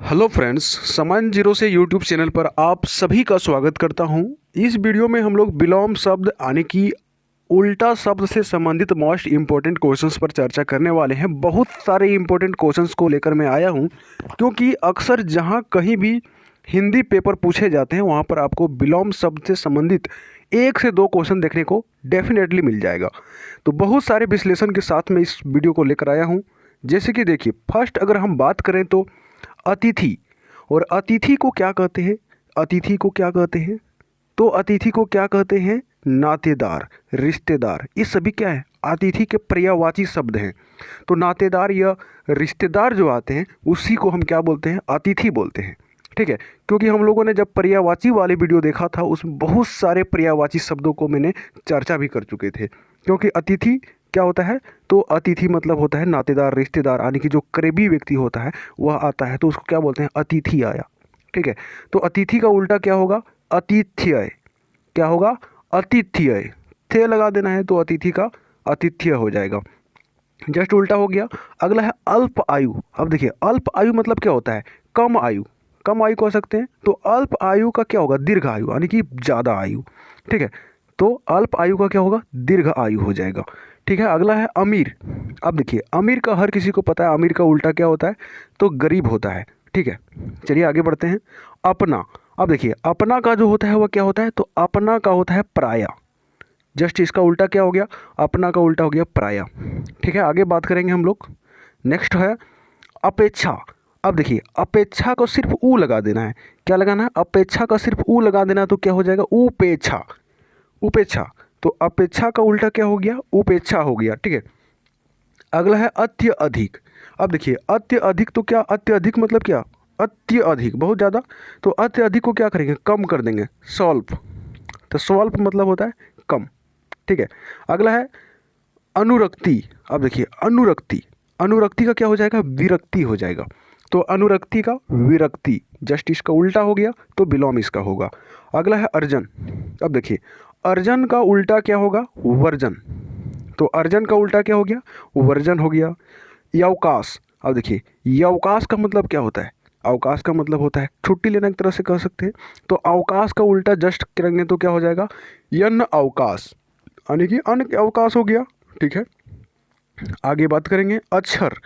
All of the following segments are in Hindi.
हेलो फ्रेंड्स, समान जीरो से यूट्यूब चैनल पर आप सभी का स्वागत करता हूं। इस वीडियो में हम लोग विलोम शब्द यानी कि उल्टा शब्द से संबंधित मोस्ट इम्पोर्टेंट क्वेश्चंस पर चर्चा करने वाले हैं। बहुत सारे इम्पोर्टेंट क्वेश्चंस को लेकर मैं आया हूं, क्योंकि अक्सर जहां कहीं भी हिंदी पेपर पूछे जाते हैं वहां पर आपको विलोम शब्द से संबंधित 1 से 2 क्वेश्चन देखने को डेफिनेटली मिल जाएगा। तो बहुत सारे विश्लेषण के साथ मैं इस वीडियो को लेकर आया हूँ। जैसे कि देखिए, फर्स्ट अगर हम बात करें तो अतिथि, और अतिथि को क्या कहते हैं? अतिथि को क्या कहते हैं? तो अतिथि को क्या कहते हैं? नातेदार, रिश्तेदार। ये सभी क्या है? अतिथि के पर्यायवाची शब्द हैं। तो नातेदार या रिश्तेदार जो आते हैं उसी को हम क्या बोलते हैं? अतिथि बोलते हैं। ठीक है, क्योंकि हम लोगों ने जब पर्यायवाची वाले वीडियो देखा था उसमें बहुत सारे पर्यायवाची शब्दों को मैंने चर्चा भी कर चुके थे। क्योंकि अतिथि क्या होता है? तो अतिथि मतलब होता है नातेदार, रिश्तेदार, यानी कि जो करीबी व्यक्ति होता है वह आता है तो उसको क्या बोलते हैं? अतिथि आया। ठीक है, तो अतिथि का उल्टा क्या होगा? अतिथ्य। क्या होगा? अतिथ्य। थे लगा देना है तो अतिथि का अतिथ्य हो जाएगा। जस्ट उल्टा हो गया। अगला है अल्प आयु। अब देखिए, अल्प आयु मतलब क्या होता है? कम आयु। कम आयु कह सकते हैं। तो अल्प आयु का क्या होगा? दीर्घ आयु, यानी कि ज़्यादा आयु। ठीक है, तो अल्प आयु का क्या होगा? दीर्घ आयु हो जाएगा। ठीक है, अगला है अमीर। अब देखिए, अमीर का हर किसी को पता है, अमीर का उल्टा क्या होता है? तो गरीब होता है। ठीक है, चलिए आगे बढ़ते हैं। अपना। अब देखिए, अपना का जो होता है वह क्या होता है? तो अपना का होता है पराया। जस्ट इसका उल्टा क्या हो गया? अपना का उल्टा हो गया पराया। ठीक है, आगे बात करेंगे हम लोग। नेक्स्ट है अपेक्षा। अब देखिए, अपेक्षा को सिर्फ ऊ लगा देना है। क्या लगाना है? अपेक्षा का सिर्फ ऊ लगा देना, तो क्या हो जाएगा? उपेक्षा। उपेक्षा। तो अपेक्षा का उल्टा क्या हो गया? उपेक्षा हो गया। ठीक है, अगला है अत्यधिक। अब देखिए, अत्यधिक तो क्या? अत्यधिक मतलब क्या? अत्यधिक, बहुत ज़्यादा। तो अत्यधिक को क्या करेंगे? कम कर देंगे, स्वल्प। तो स्वल्प मतलब होता है कम। ठीक है, अगला है अनुरक्ति। अब देखिए, अनुरक्ति। अनुरक्ति का क्या हो जाएगा? विरक्ति हो जाएगा। तो अनुरक्ति का विरक्ति, जस्ट इसका उल्टा हो गया तो विलोम इसका होगा। अगला है अर्जन। अब देखिए, अर्जन का उल्टा क्या होगा? वर्जन। तो अर्जन का उल्टा क्या हो गया? वर्जन हो गया। अवकाश। अब देखिए, अवकाश का मतलब क्या होता है? अवकाश का मतलब होता है छुट्टी लेना, एक तरह से कह सकते हैं। तो अवकाश का उल्टा जस्ट करेंगे तो क्या हो जाएगा? यन अवकाश, यानी कि अन अवकाश हो गया। ठीक है, आगे बात करेंगे अक्षर।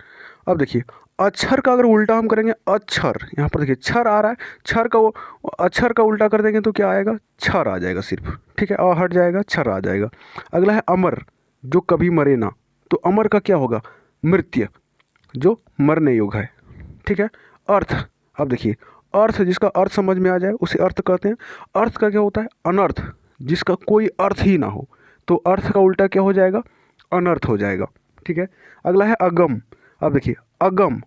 अब देखिए, अक्षर का अगर उल्टा हम करेंगे, अक्षर, यहाँ पर देखिए छर आ रहा है, छर का वो अक्षर का उल्टा कर देंगे तो क्या आएगा? छर आ जाएगा सिर्फ। ठीक है, और हट जाएगा, छर आ जाएगा। अगला है अमर, जो कभी मरे ना। तो अमर का क्या होगा? मृत्य, जो मरने योग्य है। ठीक है, अर्थ। अब देखिए, अर्थ, जिसका अर्थ समझ में आ जाए उसे अर्थ कहते हैं। अर्थ का क्या होता है? अनर्थ, जिसका कोई अर्थ ही ना हो। तो अर्थ का उल्टा क्या हो जाएगा? अनर्थ हो जाएगा। ठीक है, अगला है अगम। अब देखिए, अगम।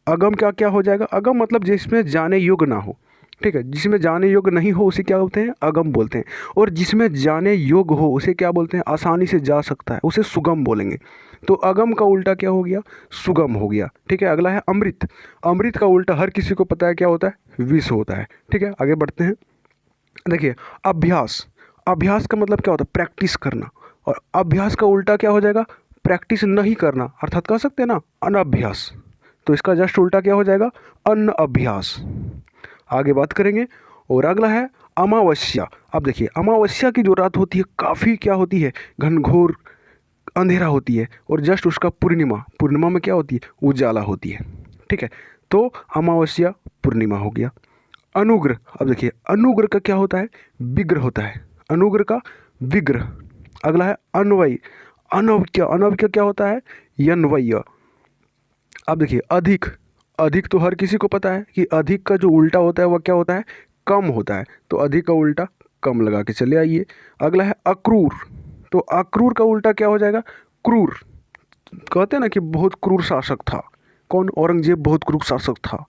अगम क्या क्या हो जाएगा? अगम मतलब जिसमें जाने योग्य ना हो। ठीक है, जिसमें जाने योग्य नहीं हो उसे क्या बोलते हैं? अगम बोलते हैं। और जिसमें जाने योग्य हो उसे क्या बोलते हैं? आसानी से जा सकता है, उसे सुगम बोलेंगे। तो अगम का उल्टा क्या हो गया? सुगम हो गया। ठीक है, अगला है अमृत। अमृत का उल्टा हर किसी को पता है क्या होता है? विष होता है। ठीक है, आगे बढ़ते हैं। देखिए, अभ्यास। अभ्यास का मतलब क्या होता है? प्रैक्टिस करना। और अभ्यास का उल्टा क्या हो जाएगा? प्रैक्टिस नहीं करना, अर्थात कह सकते हैं ना अनअभ्यास। तो इसका जस्ट उल्टा क्या हो जाएगा? अन अभ्यास। आगे बात करेंगे। और अगला है अमावस्या। अब देखिए, अमावस्या की जो रात होती है काफ़ी क्या होती है? घनघोर अंधेरा होती है। और जस्ट उसका पूर्णिमा, पूर्णिमा में क्या होती है? उजाला होती है। ठीक है, तो अमावस्या पूर्णिमा हो गया। अनुग्रह। अब देखिए, अनुग्रह का क्या होता है? विग्रह होता है। अनुग्रह का विग्रह। अगला है अन्वय। अनवक्य। अनवक्य क्या होता है? यन्वय। अब देखिए, अधिक। अधिक तो हर किसी को पता है कि अधिक का जो उल्टा होता है वह क्या होता है? कम होता है। तो अधिक का उल्टा कम लगा के चले आइए। अगला है अक्रूर। तो अक्रूर का उल्टा क्या हो जाएगा? क्रूर। कहते हैं ना कि बहुत क्रूर शासक था। कौन? औरंगजेब बहुत क्रूर शासक था।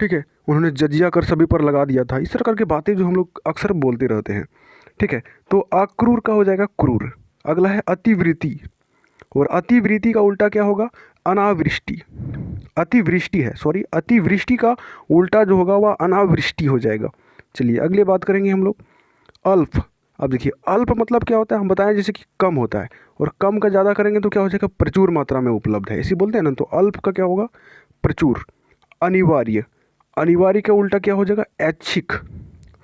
ठीक है, उन्होंने जजिया कर सभी पर लगा दिया था। इस तरह की बातें जो हम लोग अक्सर बोलते रहते हैं। ठीक है, तो अक्रूर का हो जाएगा क्रूर। अगला है अतिवृष्टि। और अतिवृष्टि का उल्टा क्या होगा? अनावृष्टि। अतिवृष्टि है, सॉरी, अतिवृष्टि का उल्टा जो होगा वह अनावृष्टि हो जाएगा। चलिए अगले बात करेंगे हम लोग। अल्प। अब देखिए, अल्प मतलब क्या होता है? हम बताएं जैसे कि कम होता है, और कम का ज़्यादा करेंगे तो क्या हो जाएगा? प्रचुर मात्रा में उपलब्ध है, ऐसे बोलते हैं ना। तो अल्प का क्या होगा? प्रचुर। अनिवार्य। अनिवार्य का उल्टा क्या हो जाएगा? ऐच्छिक।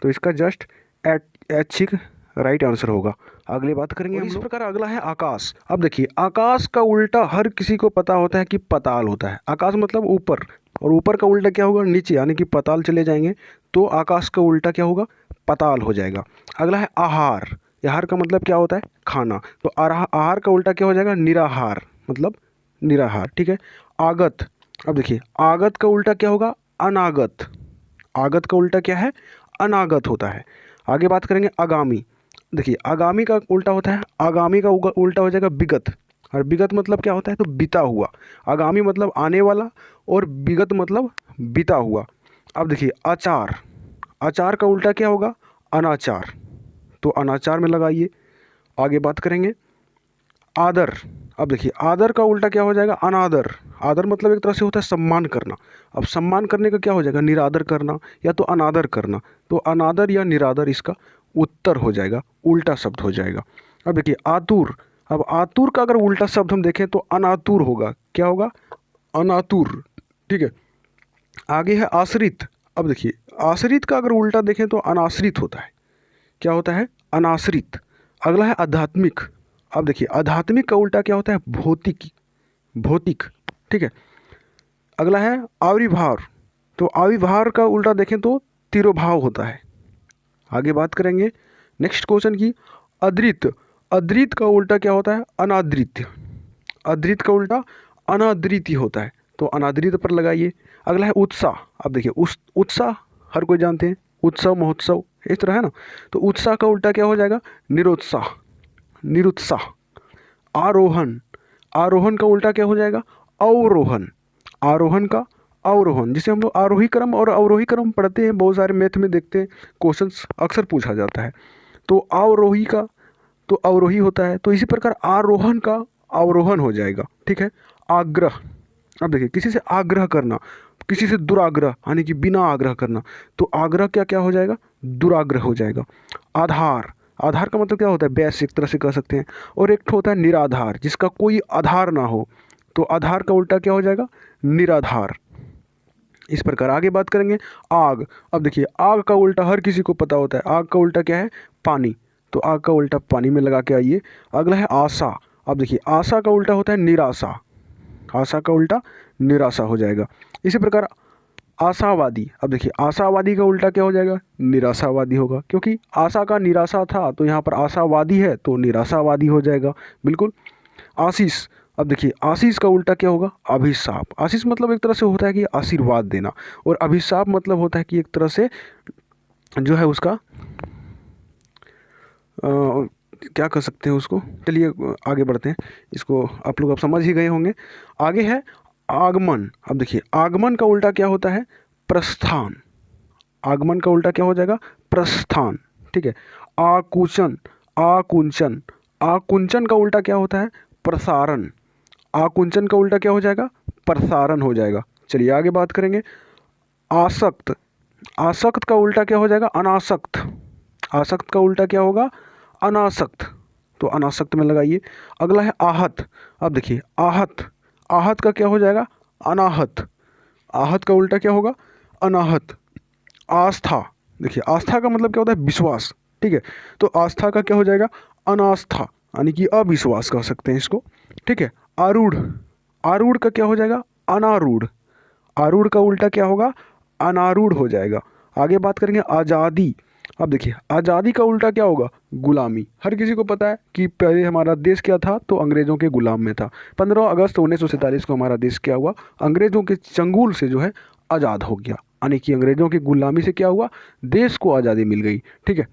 तो इसका जस्ट ऐच्छिक राइट आंसर होगा। अगली बात करेंगे हम लोग। इस प्रकार अगला है आकाश। अब देखिए आकाश का उल्टा हर किसी को पता होता है कि पाताल होता है। आकाश मतलब ऊपर, और ऊपर का उल्टा क्या होगा? नीचे, यानी कि पाताल चले जाएंगे तो आकाश का उल्टा क्या होगा? पाताल हो जाएगा। अगला है आहार। आहार का मतलब क्या होता है? खाना। तो आहार का उल्टा क्या हो जाएगा? निराहार, मतलब निराहार। ठीक है। आगत। अब देखिए आगत का उल्टा क्या होगा? अनागत। आगत का उल्टा क्या है? अनागत होता है। आगे बात करेंगे आगामी। देखिए आगामी का उल्टा होता है, आगामी का उल्टा हो जाएगा विगत। और विगत मतलब क्या होता है? तो बीता हुआ। आगामी मतलब आने वाला, और विगत मतलब बीता हुआ। अब देखिए आचार। आचार का उल्टा क्या होगा? अनाचार। तो अनाचार में लगाइए। आगे बात करेंगे आदर। अब देखिए आदर का उल्टा क्या हो जाएगा? अनादर। आदर मतलब एक तरह से होता है सम्मान करना। अब सम्मान करने का क्या हो जाएगा? निरादर करना या तो अनादर करना। तो अनादर या निरादर इसका उत्तर हो जाएगा, उल्टा शब्द हो जाएगा। अब देखिए आतुर। अब आतुर का अगर उल्टा शब्द हम देखें तो अनातुर होगा। क्या होगा? अनातुर। ठीक है। आगे है आश्रित। अब देखिए आश्रित का अगर उल्टा देखें तो अनाश्रित होता है। क्या होता है? अनाश्रित। अगला है आध्यात्मिक। अब देखिए आध्यात्मिक का उल्टा क्या होता है? भौतिक। भौतिक। ठीक है। अगला है आविर्भाव। तो आविर्भाव का उल्टा देखें तो तिरोभाव होता है। आगे बात करेंगे नेक्स्ट क्वेश्चन की अद्रित। अद्रित का उल्टा क्या होता है? अनादृत। अद्रित का उल्टा अनादृत ही होता है। तो अनादृत पर लगाइए। अगला है उत्साह। अब देखिए उत्साह हर कोई जानते हैं, उत्सव महोत्सव इस तरह है ना। तो उत्साह का उल्टा क्या हो जाएगा? निरुत्साह। निरुत्साह। आरोहण। आरोहण का उल्टा क्या हो जाएगा? अवरोहण। आरोहण का अवरोहण, जिसे हम लोग आरोही क्रम और अवरोही क्रम पढ़ते हैं, बहुत सारे मैथ में देखते हैं, क्वेश्चंस अक्सर पूछा जाता है। तो अवरोही का तो अवरोही होता है, तो इसी प्रकार आरोहण का अवरोहण हो जाएगा। ठीक है। आग्रह। अब देखिए किसी से आग्रह करना, किसी से दुराग्रह यानी कि बिना आग्रह करना। तो आग्रह क्या क्या हो जाएगा? दुराग्रह हो जाएगा। आधार। आधार का मतलब क्या होता है? बेस एक तरह से कह सकते हैं। और एक होता है निराधार, जिसका कोई आधार ना हो। तो आधार का उल्टा क्या हो जाएगा? निराधार। इस प्रकार आगे बात करेंगे आग। अब देखिए आग का उल्टा हर किसी को पता होता है। आग का उल्टा क्या है? पानी। तो आग का उल्टा पानी में लगा के आइए। अगला है आशा। अब देखिए आशा का उल्टा होता है निराशा। आशा का उल्टा निराशा हो जाएगा। इसी प्रकार आशावादी। अब देखिए आशावादी का उल्टा क्या हो जाएगा? निराशावादी होगा, क्योंकि आशा का निराशा था तो यहाँ पर आशावादी है तो निराशावादी हो जाएगा। बिल्कुल। आशीष। अब देखिए आशीष का उल्टा क्या होगा? अभिशाप। आशीष मतलब एक तरह से होता है कि आशीर्वाद देना, और अभिशाप मतलब होता है कि एक तरह से जो है उसका क्या कर सकते हैं उसको। चलिए आगे बढ़ते हैं, इसको आप लोग अब समझ ही गए होंगे। आगे है आगमन। अब देखिए आगमन का उल्टा क्या होता है? प्रस्थान। आगमन का उल्टा क्या हो जाएगा? प्रस्थान। ठीक है। आकुंचन। आकुंचन। आकुंचन का उल्टा क्या होता है? प्रसारण। आकुंचन का उल्टा क्या हो जाएगा? प्रसारण हो जाएगा। चलिए आगे बात करेंगे आसक्त। आसक्त का उल्टा क्या हो जाएगा? अनासक्त। आसक्त का उल्टा क्या होगा? अनासक्त। तो अनासक्त में लगाइए। अगला है आहत। अब देखिए आहत। आहत का क्या हो जाएगा? अनाहत। आहत का उल्टा क्या होगा? अनाहत। आस्था। देखिए आस्था का मतलब क्या होता है? विश्वास। ठीक है। तो आस्था का क्या हो जाएगा? अनास्था, यानी कि अविश्वास कह सकते हैं इसको। ठीक है। आरूढ़। आरूढ़ का क्या हो जाएगा? अनारूढ़। आरूढ़ का उल्टा क्या होगा? अनारूढ़ हो जाएगा। आगे बात करेंगे आज़ादी। अब देखिए आज़ादी का उल्टा क्या होगा? गुलामी। हर किसी को पता है कि पहले हमारा देश क्या था? तो अंग्रेज़ों के गुलाम में था। 15 अगस्त 1947 को हमारा देश क्या हुआ? अंग्रेज़ों के चंगुल से जो है आज़ाद हो गया, यानी कि अंग्रेज़ों की गुलामी से क्या हुआ? देश को आज़ादी मिल गई। ठीक है।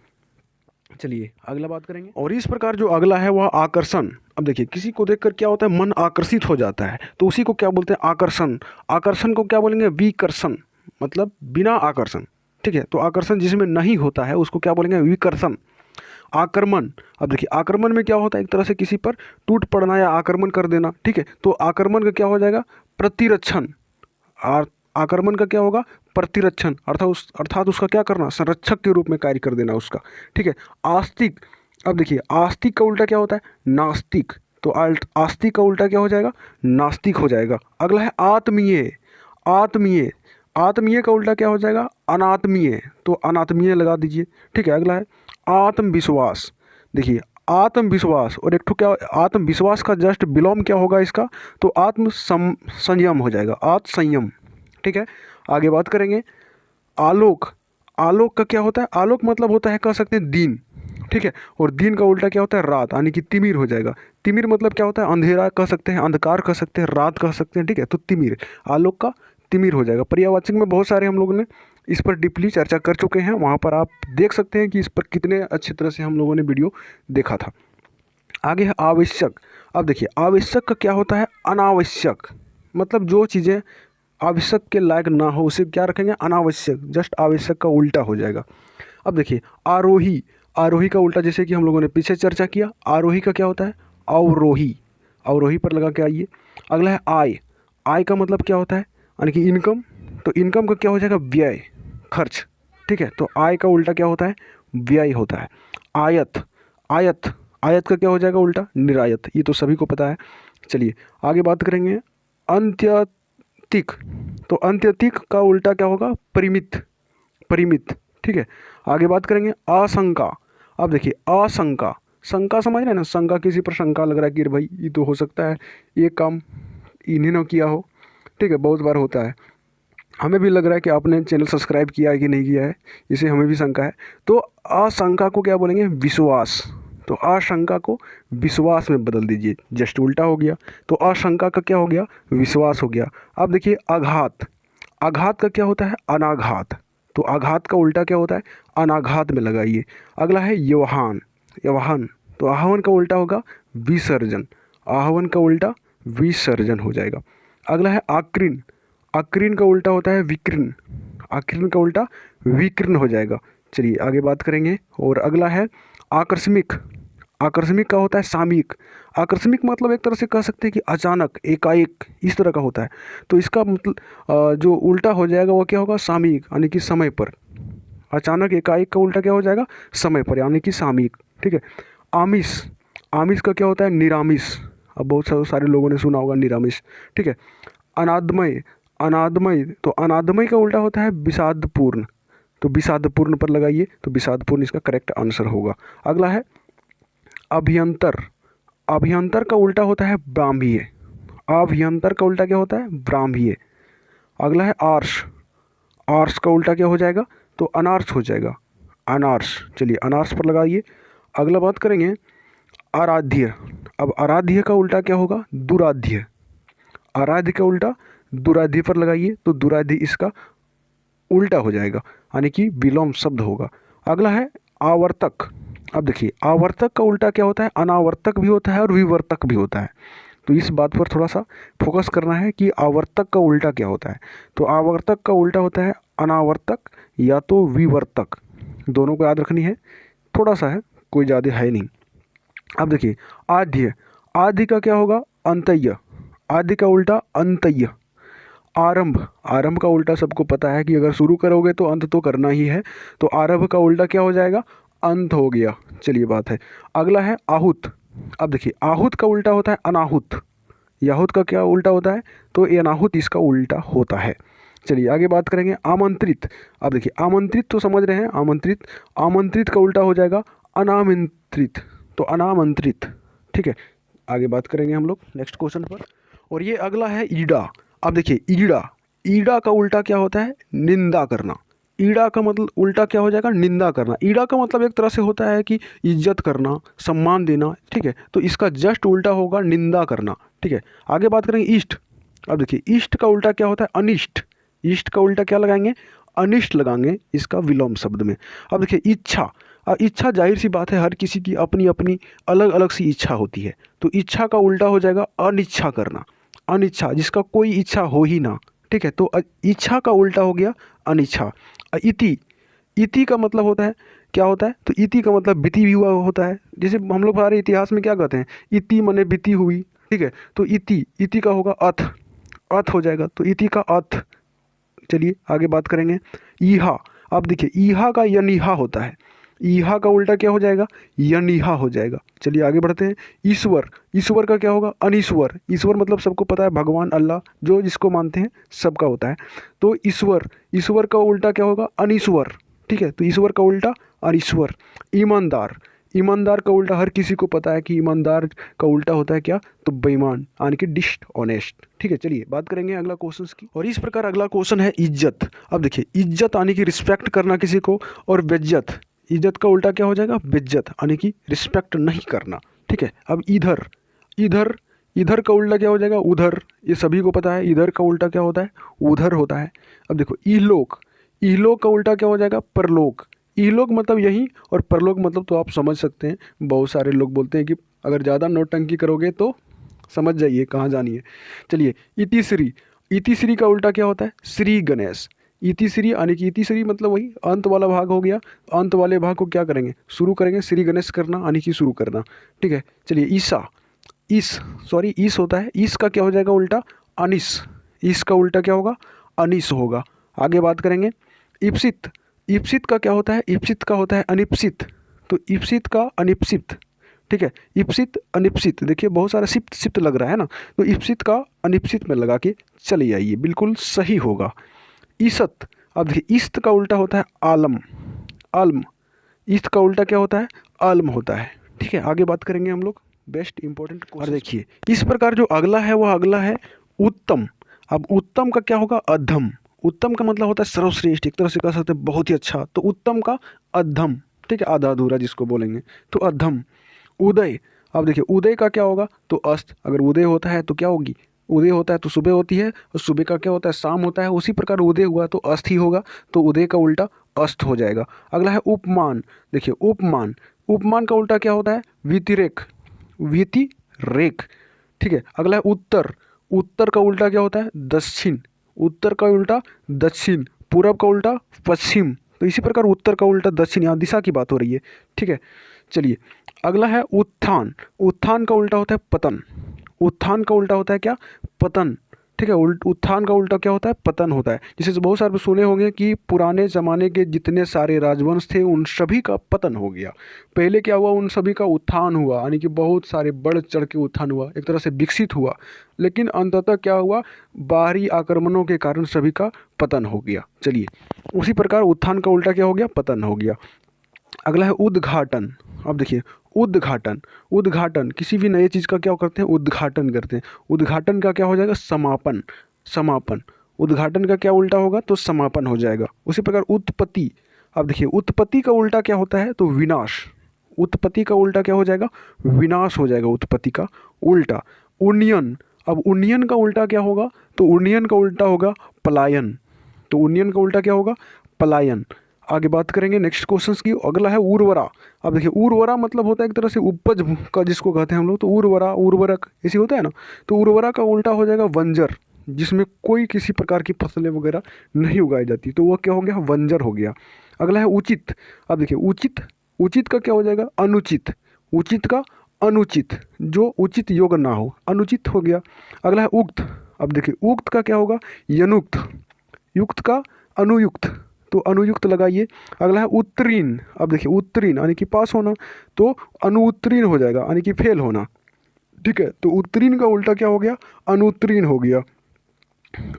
चलिए अगला बात करेंगे। और इस प्रकार जो अगला है वह आकर्षण। अब देखिए किसी को देखकर क्या होता है? मन आकर्षित हो जाता है, तो उसी को क्या बोलते हैं? आकर्षण। आकर्षण को क्या बोलेंगे? विकर्षण, मतलब बिना आकर्षण। ठीक है। तो आकर्षण जिसमें नहीं होता है उसको क्या बोलेंगे? विकर्षण। आक्रमण। अब देखिए आक्रमण में क्या होता है? एक तरह से किसी पर टूट पड़ना या आक्रमण कर देना। ठीक है। तो आक्रमण का क्या हो जाएगा? प्रतिरक्षण। आक्रमण का क्या होगा? प्रतिरक्षण, अर्थात उसका क्या करना? संरक्षक के रूप में कार्य कर देना उसका। ठीक है। आस्तिक। अब देखिए आस्तिक का उल्टा क्या होता है? नास्तिक। तो आस्तिक का उल्टा क्या हो जाएगा? नास्तिक हो जाएगा। अगला है आत्मीय। आत्मीय। आत्मीय का उल्टा क्या हो जाएगा? अनात्मीय, तो अनात्मीय लगा दीजिए। ठीक है, अगला है आत्मविश्वास। देखिए आत्मविश्वास और एक ठो क्या, आत्मविश्वास का जस्ट विलोम क्या होगा इसका? तो संयम हो जाएगा, आत्मसंयम। ठीक है, आगे बात करेंगे आलोक। आलोक का क्या होता है? आलोक मतलब होता है, कह सकते हैं दिन। ठीक है, और दिन का उल्टा क्या होता है? रात, यानी कि तिमिर हो जाएगा। तिमिर मतलब क्या होता है? अंधेरा कह सकते हैं, अंधकार कह सकते हैं, रात कह सकते हैं। ठीक है, तो तिमिर, आलोक का तिमिर हो जाएगा। पर्यायवाचक में बहुत सारे हम लोगों ने इस पर डीपली चर्चा कर चुके हैं, वहाँ पर आप देख सकते हैं कि इस पर कितने अच्छी तरह से हम लोगों ने वीडियो देखा था। आगे है आवश्यक। अब देखिए आवश्यक का क्या होता है? अनावश्यक, मतलब जो चीज़ें आवश्यक के लायक ना हो उसे क्या रखेंगे? अनावश्यक। जस्ट आवश्यक का उल्टा हो जाएगा। अब देखिए आरोही। आरोही का उल्टा जैसे कि हम लोगों ने पीछे चर्चा किया, आरोही का क्या होता है? अवरोही। अवरोही पर लगा के आइए। अगला है आय। आय का मतलब क्या होता है? यानी कि इनकम। तो इनकम का क्या हो जाएगा? व्यय, खर्च। ठीक है, तो आय का उल्टा क्या होता है? व्यय होता है। आयत। आयत, आयत का क्या हो जाएगा उल्टा? निरायत। ये तो सभी को पता है। चलिए आगे बात करेंगे अंत्यतिक। तो अंत्यतिक का उल्टा क्या होगा? परिमित, परिमित। ठीक है, आगे बात करेंगे आशंका। अब देखिए आशंका, शंका समझ रहे हैं ना? शंका, किसी पर शंका लग रहा है कि भाई ये तो हो सकता है ये काम इन्हीं ने किया हो। ठीक है, बहुत बार होता है, हमें भी लग रहा है कि आपने चैनल सब्सक्राइब किया है कि नहीं किया है, इसे हमें भी शंका है। तो आशंका को क्या बोलेंगे? विश्वास। तो आशंका को विश्वास में बदल दीजिए, जस्ट उल्टा हो गया। तो आशंका का क्या हो गया? विश्वास हो गया। अब देखिए आघात। आघात का क्या होता है? अनाघात। तो आघात का उल्टा क्या होता है? अनाघात में लगाइए। अगला है यवहान। यवहान, तो आहवन का उल्टा होगा विसर्जन। आहवन का उल्टा विसर्जन हो जाएगा। अगला है आकृन। आकृन का उल्टा होता है विकृन। आकृन का उल्टा विकृन हो जाएगा। चलिए आगे बात करेंगे। और अगला है आकस्मिक। आकस्मिक का होता है सामयिक। आकस्मिक मतलब एक तरह से कह सकते हैं कि अचानक, एकाएक, इस तरह का होता है। तो इसका मतलब जो उल्टा हो जाएगा वो क्या होगा? सामयिक, यानी कि समय पर। अचानक एकाएक का उल्टा क्या हो जाएगा? समय पर, यानी कि सामयिक। ठीक है, आमिष। आमिष का क्या होता है? निरामिष। अब बहुत सारे लोगों ने सुना होगा निरामिष। ठीक है, अनादमय। अनादमय, तो अनादमय का उल्टा होता है विषादपूर्ण। तो विषादपूर्ण पर लगाइए, तो विषादपूर्ण इसका करेक्ट आंसर होगा। अगला है अभियंतर। अभियंतर का उल्टा होता है ब्राह्मीय। अभियंतर का उल्टा क्या होता है? ब्राह्मीय। अगला है आर्ष। आर्ष का उल्टा क्या हो जाएगा? तो अनार्स हो जाएगा, अनार्स। चलिए अनार्स पर लगाइए। अगला बात करेंगे आराध्य। अब आराध्य का उल्टा क्या होगा? दुराध्य। आराध्य का उल्टा दुराध्य पर लगाइए, तो दुराध्य इसका उल्टा हो जाएगा, यानी कि विलोम शब्द होगा। अगला है आवर्तक। अब देखिए आवर्तक का उल्टा क्या होता है? अनावर्तक भी होता है और विवर्तक भी होता है। तो इस बात पर थोड़ा सा फोकस करना है कि आवर्तक का उल्टा क्या होता है। तो आवर्तक का उल्टा होता है अनावर्तक या तो विवर्तक, दोनों को याद रखनी है। थोड़ा सा है, कोई ज़्यादा है नहीं। अब देखिए आद्य। आद्य का क्या होगा? अंतय्य। आद्य का उल्टा अंतय्य। आरंभ। आरंभ का उल्टा सबको पता है कि अगर शुरू करोगे तो अंत तो करना ही है। तो आरंभ का उल्टा क्या हो जाएगा? अंत हो गया। चलिए बात है। अगला है आहूत। अब देखिए आहूत का उल्टा होता है अनाहुत। याहुत का क्या उल्टा होता है? तो ये अनाहुत इसका उल्टा होता है। चलिए आगे बात करेंगे आमंत्रित। अब देखिए आमंत्रित तो समझ रहे हैं, आमंत्रित। आमंत्रित का उल्टा हो जाएगा अनामंत्रित। तो अनामंत्रित। ठीक है, आगे बात करेंगे हम लोग नेक्स्ट क्वेश्चन पर। और ये अगला है ईड़ा। अब देखिए ईड़ा। ईड़ा का उल्टा क्या होता है? निंदा करना। ईड़ा का मतलब उल्टा क्या हो जाएगा? निंदा करना। ईड़ा का मतलब एक तरह से होता है कि इज्जत करना, सम्मान देना। ठीक है, तो इसका जस्ट उल्टा होगा निंदा करना। ठीक है, आगे बात करेंगे इष्ट। अब देखिए इष्ट का उल्टा क्या होता है? अनिष्ट। इष्ट का उल्टा क्या लगाएंगे? अनिष्ट लगाएंगे इसका विलोम शब्द में। अब देखिए इच्छा। अब इच्छा जाहिर सी बात है, हर किसी की अपनी अपनी अलग अलग सी इच्छा होती है। तो इच्छा का उल्टा हो जाएगा अनिच्छा करना। अनिच्छा, जिसका कोई इच्छा हो ही ना। ठीक है, तो इच्छा का उल्टा हो गया अनिच्छा। इति। इति का मतलब होता है, क्या होता है? तो इति का मतलब बीती भी हुआ होता है। जैसे हम लोग हमारे इतिहास में क्या कहते हैं? इति मने बीती हुई। ठीक है, तो इति, इति का होगा अथ। अथ हो जाएगा, तो इति का अथ। चलिए आगे बात करेंगे ईहा। अब देखिए ईहा का यनिहा होता है। ईहा का उल्टा क्या हो जाएगा, यनीहा हो जाएगा। चलिए आगे बढ़ते हैं। ईश्वर, ईश्वर का क्या होगा, अनीश्वर। ईश्वर मतलब सबको पता है भगवान अल्लाह, जो जिसको मानते हैं सबका होता है। तो ईश्वर, ईश्वर का उल्टा क्या होगा, अनीश्वर। ठीक है, तो ईश्वर का उल्टा अनीश्वर। ईमानदार, ईमानदार का उल्टा हर किसी को पता है कि ईमानदार का उल्टा होता है क्या, तो बेईमान यानी कि डिसऑनेस्ट। ठीक है, चलिए बात करेंगे अगला क्वेश्चन की। और इस प्रकार अगला क्वेश्चन है इज्जत। अब देखिए, इज्जत यानी कि रिस्पेक्ट करना किसी को, और बेज्जत, इज्जत का उल्टा क्या हो जाएगा, बेज्जत यानी कि रिस्पेक्ट नहीं करना। ठीक है, अब इधर, इधर, इधर का उल्टा क्या हो जाएगा, उधर। ये सभी को पता है, इधर का उल्टा क्या होता है, उधर होता है। अब देखो इहलोक, इहलोक का उल्टा क्या हो जाएगा, परलोक। इहलोक मतलब यही, और परलोक मतलब तो आप समझ सकते हैं। बहुत सारे लोग बोलते हैं कि अगर ज़्यादा नौटंकी करोगे तो समझ जाइए कहाँ जानी है। चलिए इतिश्री, इतिश्री का उल्टा क्या होता है, श्री गणेश। इतिश्री यानी कि इतिश्री मतलब वही अंत वाला भाग हो गया। अंत वाले भाग को क्या करेंगे, शुरू करेंगे, श्री गणेश करना यानी कि शुरू करना। ठीक है, चलिए ईसा, ईस, सॉरी ईस होता है, ईस का क्या हो जाएगा उल्टा, अनिस। ईस का उल्टा क्या होगा, अनिस होगा। आगे बात करेंगे। इप्सित, इप्सित का क्या होता है, इप्सित का होता है अनिप्सित। तो इप्सित का अनिप्सित। ठीक है, इप्सित अनिप्सित, देखिए बहुत सारा सिप्त सिप्त लग रहा है ना, तो इप्सित का अनिप्सित में लगा के चले आइए, बिल्कुल सही होगा। ईसत, अब देखिए ईस्त का उल्टा होता है आलम, आलम। ईस्त का उल्टा क्या होता है, आलम होता है। ठीक है, आगे बात करेंगे हम लोग बेस्ट इंपॉर्टेंट। और देखिए इस प्रकार जो अगला है वह अगला है उत्तम। अब उत्तम का क्या होगा, अधम। उत्तम का मतलब होता है सर्वश्रेष्ठ, एक तरह से कह सकते हैं बहुत ही अच्छा। तो उत्तम का अधम। ठीक है, आधा अधूरा जिसको बोलेंगे, तो अधम। उदय, अब देखिए उदय का क्या होगा, तो अस्त। अगर उदय होता है तो क्या होगी, उदय होता है तो सुबह होती है, और सुबह का क्या होता है, शाम होता है। उसी प्रकार उदय हुआ तो अस्त ही होगा, तो उदय का उल्टा अस्त हो जाएगा। अगला है उपमान। देखिए उपमान, उपमान का उल्टा क्या होता है, व्यतिरेक, व्यतिरेक। ठीक है, अगला है उत्तर। उत्तर का उल्टा क्या होता है, दक्षिण। उत्तर का उल्टा दक्षिण। पूरब का उल्टा पश्चिम। तो इसी प्रकार उत्तर का उल्टा दक्षिण, यहाँ दिशा की बात हो रही है। ठीक है, चलिए अगला है उत्थान। उत्थान का उल्टा होता है पतन। उत्थान का उल्टा होता है क्या, पतन। ठीक है, उत्थान का उल्टा क्या होता है, पतन होता है। जैसे बहुत सारे सुने होंगे कि पुराने ज़माने के जितने सारे राजवंश थे उन सभी का पतन हो गया। पहले क्या हुआ, उन सभी का उत्थान हुआ, यानी कि बहुत सारे बढ़ चढ़ के उत्थान हुआ, एक तरह से विकसित हुआ। लेकिन अंततः क्या हुआ, बाहरी आक्रमणों के कारण सभी का पतन हो गया। चलिए उसी प्रकार उत्थान का उल्टा क्या हो गया, पतन हो गया। अगला है उद्घाटन। अब देखिए उद्घाटन, उद्घाटन किसी भी नए चीज़ का क्या करते हैं, उद्घाटन करते हैं। उद्घाटन का क्या हो जाएगा, समापन, समापन। उद्घाटन का क्या उल्टा होगा, तो समापन हो जाएगा। उसी प्रकार उत्पत्ति। अब देखिए उत्पत्ति का उल्टा क्या होता है, तो विनाश। उत्पत्ति का उल्टा क्या हो जाएगा, विनाश हो जाएगा उत्पत्ति का उल्टा। उन्नयन, अब उन्नयन का उल्टा क्या होगा, तो उन्नयन का उल्टा होगा पलायन। तो उन्नयन का उल्टा क्या होगा, पलायन। आगे बात करेंगे नेक्स्ट क्वेश्चंस की। अगला है उर्वरा। अब देखिए उर्वरा मतलब होता है एक तरह से उपज का, जिसको कहते हैं हम लोग, तो उर्वरा, उर्वरक ऐसी होता है ना। तो उर्वरा का उल्टा हो जाएगा बंजर, जिसमें कोई किसी प्रकार की फसलें वगैरह नहीं उगाई जाती, तो वह क्या हो गया, बंजर हो गया। अगला है उचित। अब देखिए उचित, उचित का क्या हो जाएगा, अनुचित। उचित का अनुचित, जो उचित योग्य ना हो, अनुचित हो गया। अगला है उक्त। अब देखिए उक्त का क्या होगा, यनुक्त। युक्त का अनुयुक्त, तो अनुयुक्त लगाइए। अगला है उत्तीर्ण। अब देखिए उत्तीर्ण यानी कि पास होना, तो अनुत्तीर्ण हो जाएगा यानी कि फेल होना। ठीक है, तो उत्तीर्ण का उल्टा क्या हो गया, अनुत्तीर्ण हो गया।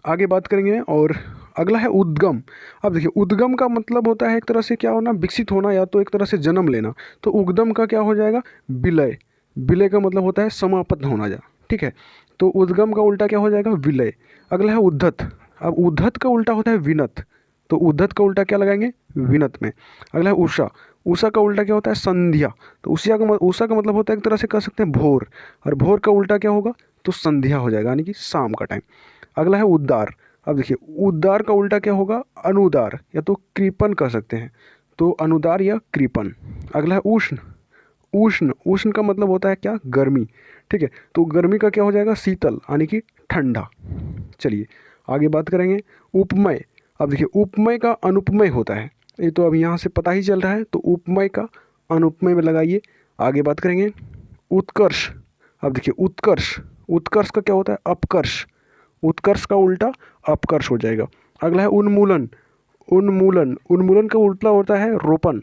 आगे बात करेंगे। और अगला है उद्गम। अब देखिए उद्गम का मतलब होता है एक तरह से क्या होना, विकसित होना, या तो एक तरह से जन्म लेना। तो उद्गम का क्या हो जाएगा, विलय। विलय का मतलब होता है समाप्त होना जा। ठीक है, तो उद्गम का उल्टा क्या हो जाएगा, विलय। अगला है उद्धत। अब उद्धत का उल्टा होता है विनत, तो उद्धत का उल्टा क्या लगाएंगे, विनत में। अगला है उषा। उषा का उल्टा क्या होता है, संध्या। तो उषा का मतलब होता है एक तरह से कह सकते हैं भोर, और भोर का उल्टा क्या होगा, तो संध्या हो जाएगा यानी कि शाम का टाइम। अगला है उद्दार। अब देखिए उद्दार का उल्टा क्या होगा, अनुदार, या तो कृपण कह सकते हैं, तो अनुदार या कृपण। अगला है उष्ण। उष्ण, उष्ण का मतलब होता है क्या, गर्मी। ठीक है, तो गर्मी का क्या हो जाएगा, शीतल यानी कि ठंडा। चलिए आगे बात करेंगे। उपमय। अब देखिए उपमय का अनुपमय होता है, ये तो अभी यहाँ से पता ही चल रहा है, तो उपमय का अनुपमय में लगाइए। आगे बात करेंगे। उत्कर्ष। अब देखिए उत्कर्ष, उत्कर्ष का क्या होता है, अपकर्ष। उत्कर्ष का उल्टा अपकर्ष हो जाएगा। अगला है उन्मूलन। उन्मूलन, उन्मूलन का उल्टा होता है रोपण।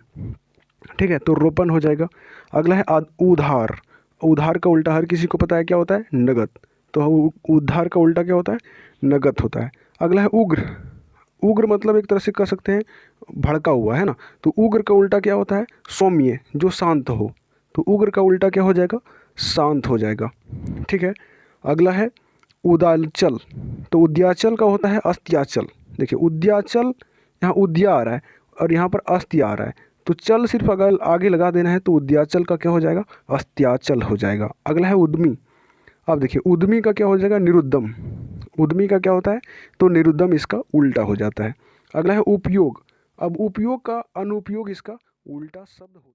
ठीक है, तो रोपण हो जाएगा। अगला है उधार। उधार का उल्टा हर किसी को पता है क्या होता है, नगद। तो उधार का उल्टा क्या होता है, नगद होता है। अगला है उग्र। उग्र मतलब एक तरह से कह सकते हैं भड़का हुआ, है ना। तो उग्र का उल्टा क्या होता है, सौम्य, जो शांत हो। तो उग्र का उल्टा क्या हो जाएगा, शांत हो जाएगा। ठीक है। अगला है उदालचल। तो उद्याचल का होता है अस्त्याचल। देखिए उद्याचल, यहाँ उद्या आ रहा है और यहाँ पर अस्त्य आ रहा है, तो चल सिर्फ अगर आगे लगा देना है तो उद्याचल का क्या हो जाएगा, अस्त्याचल हो जाएगा। अगला है उद्यमी। अब देखिए उद्यमी का क्या हो जाएगा, निरुद्दम। उद्यमी का क्या होता है, तो निरुद्दम इसका उल्टा हो जाता है। अगला है उपयोग। अब उपयोग का अनुपयोग इसका उल्टा शब्द होता है।